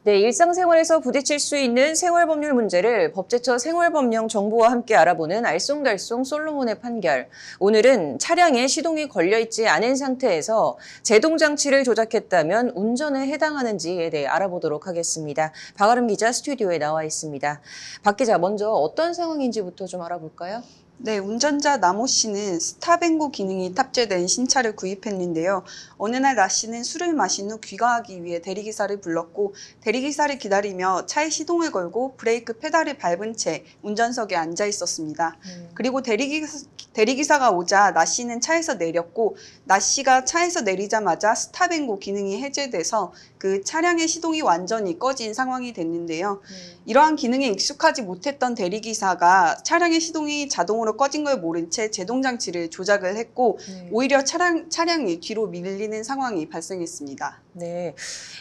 네, 일상생활에서 부딪힐 수 있는 생활법률 문제를 법제처 생활법령 정보와 함께 알아보는 알쏭달쏭 솔로몬의 판결. 오늘은 차량에 시동이 걸려있지 않은 상태에서 제동장치를 조작했다면 운전에 해당하는지에 대해 알아보도록 하겠습니다. 박아름 기자 스튜디오에 나와 있습니다. 박 기자, 먼저 어떤 상황인지부터 좀 알아볼까요? 네, 운전자 나모 씨는 스탑앤고 기능이 탑재된 신차를 구입했는데요. 어느 날 나 씨는 술을 마신 후 귀가하기 위해 대리기사를 불렀고 대리기사를 기다리며 차에 시동을 걸고 브레이크 페달을 밟은 채 운전석에 앉아 있었습니다. 그리고 대리기사가 오자 나 씨는 차에서 내렸고 나 씨가 차에서 내리자마자 스탑앤고 기능이 해제돼서 그 차량의 시동이 완전히 꺼진 상황이 됐는데요. 이러한 기능에 익숙하지 못했던 대리기사가 차량의 시동이 자동으로 꺼진 걸 모른 채 제동장치를 조작을 했고 오히려 차량이 뒤로 밀리는 상황이 발생했습니다. 네,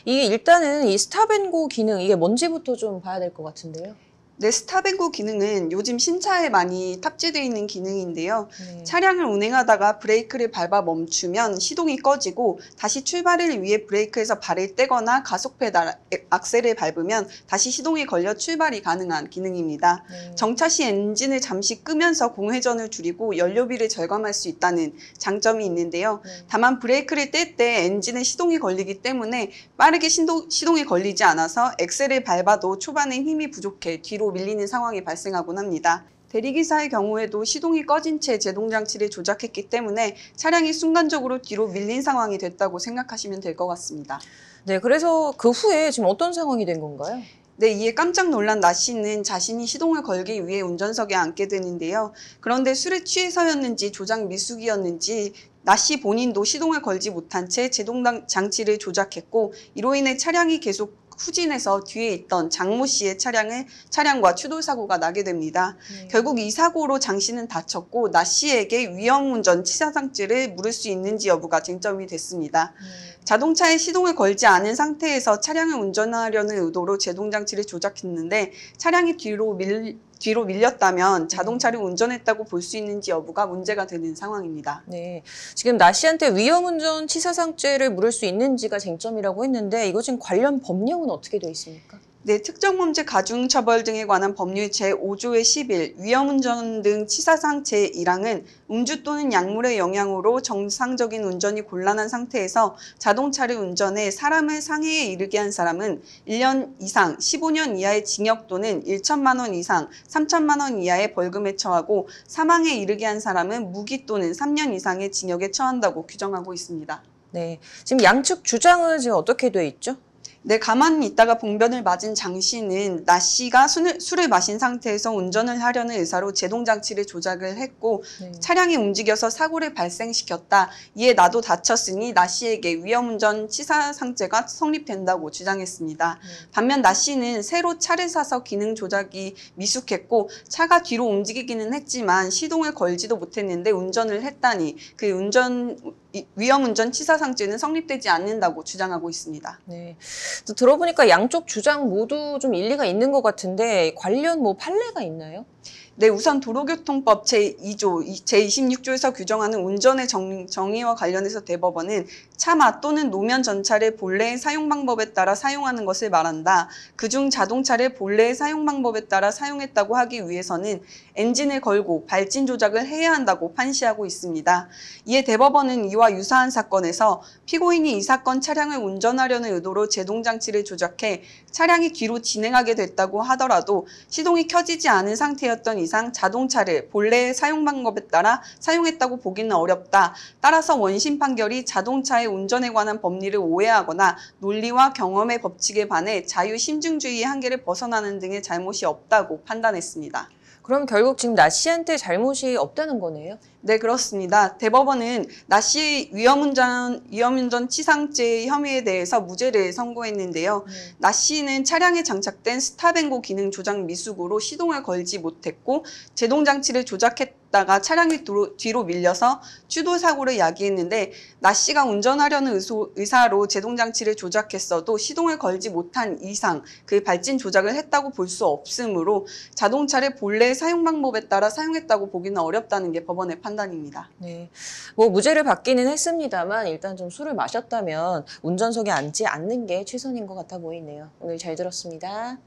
이게 일단은 이 스탑앤고 기능, 이게 뭔지부터 좀 봐야 될 것 같은데요. 네, 스탑앤고 기능은 요즘 신차에 많이 탑재되어 있는 기능인데요. 네. 차량을 운행하다가 브레이크를 밟아 멈추면 시동이 꺼지고 다시 출발을 위해 브레이크에서 발을 떼거나 가속 페달, 악셀을 밟으면 다시 시동이 걸려 출발이 가능한 기능입니다. 정차 시 엔진을 잠시 끄면서 공회전을 줄이고 연료비를 절감할 수 있다는 장점이 있는데요. 다만 브레이크를 뗄 때 엔진에 시동이 걸리기 때문에 빠르게 시동이 걸리지 않아서 엑셀을 밟아도 초반에 힘이 부족해 뒤로 밀리는 상황이 발생하곤 합니다. 대리기사의 경우에도 시동이 꺼진 채 제동장치를 조작했기 때문에 차량이 순간적으로 뒤로 밀린 상황이 됐다고 생각하시면 될 것 같습니다. 네, 그래서 그 후에 지금 어떤 상황이 된 건가요? 네, 이에 깜짝 놀란 나 씨는 자신이 시동을 걸기 위해 운전석에 앉게 되는데요. 그런데 술에 취해서였는지 조작 미숙이었는지 나 씨 본인도 시동을 걸지 못한 채 제동장치를 조작했고 이로 인해 차량이 계속 후진해서 뒤에 있던 장모 씨의 차량과 추돌사고가 나게 됩니다. 결국 이 사고로 장 씨는 다쳤고 나 씨에게 위험운전 치사상죄를 물을 수 있는지 여부가 쟁점이 됐습니다. 자동차에 시동을 걸지 않은 상태에서 차량을 운전하려는 의도로 제동장치를 조작했는데 차량이 뒤로 밀렸다면 자동차를 운전했다고 볼 수 있는지 여부가 문제가 되는 상황입니다. 네, 지금 나 씨한테 위험운전 치사상죄를 물을 수 있는지가 쟁점이라고 했는데 이거 지금 관련 법령은 어떻게 되어 있습니까? 네, 특정범죄 가중처벌 등에 관한 법률 제5조의 11 위험운전 등 치사상죄 1항은 음주 또는 약물의 영향으로 정상적인 운전이 곤란한 상태에서 자동차를 운전해 사람을 상해에 이르게 한 사람은 1년 이상 15년 이하의 징역 또는 1천만 원 이상 3천만 원 이하의 벌금에 처하고 사망에 이르게 한 사람은 무기 또는 3년 이상의 징역에 처한다고 규정하고 있습니다. 네, 지금 양측 주장은 지금 어떻게 돼 있죠? 네, 가만히 있다가 봉변을 맞은 장 씨는 나 씨가 술을 마신 상태에서 운전을 하려는 의사로 제동장치를 조작을 했고 차량이 움직여서 사고를 발생시켰다. 이에 나도 다쳤으니 나 씨에게 위험운전 치사상죄가 성립된다고 주장했습니다. 반면 나 씨는 새로 차를 사서 기능 조작이 미숙했고 차가 뒤로 움직이기는 했지만 시동을 걸지도 못했는데 운전을 했다니 그 위험운전 치사상죄는 성립되지 않는다고 주장하고 있습니다. 네, 들어보니까 양쪽 주장 모두 좀 일리가 있는 것 같은데 관련 판례가 있나요? 네, 우선 도로교통법 제2조, 제26조에서 규정하는 운전의 정의와 관련해서 대법원은 차마 또는 노면 전차를 본래의 사용 방법에 따라 사용하는 것을 말한다. 그중 자동차를 본래의 사용 방법에 따라 사용했다고 하기 위해서는 엔진을 걸고 발진 조작을 해야 한다고 판시하고 있습니다. 이에 대법원은 이와 유사한 사건에서 피고인이 이 사건 차량을 운전하려는 의도로 제동장치를 조작해 차량이 뒤로 진행하게 됐다고 하더라도 시동이 켜지지 않은 상태였던 이상 자동차를 본래의 사용 방법에 따라 사용했다고 보기는 어렵다. 따라서 원심 판결이 자동차의 운전에 관한 법리를 오해하거나 논리와 경험의 법칙에 반해 자유심증주의의 한계를 벗어나는 등의 잘못이 없다고 판단했습니다. 그럼 결국 지금 나 씨한테 잘못이 없다는 거네요? 네, 그렇습니다. 대법원은 나 씨의 위험운전 치상죄 혐의에 대해서 무죄를 선고했는데요. 나 씨는 차량에 장착된 스탑앤고 기능 조작 미숙으로 시동을 걸지 못했고 제동장치를 조작했다가 차량이 뒤로 밀려서 추돌 사고를 야기했는데 나 씨가 운전하려는 의사로 제동장치를 조작했어도 시동을 걸지 못한 이상 그 발진 조작을 했다고 볼 수 없으므로 자동차를 본래의 사용 방법에 따라 사용했다고 보기는 어렵다는 게 법원의 판단입니다. 판단입니다. 네. 뭐 무죄를 받기는 했습니다만 일단 좀 술을 마셨다면 운전석에 앉지 않는 게 최선인 것 같아 보이네요. 오늘 잘 들었습니다.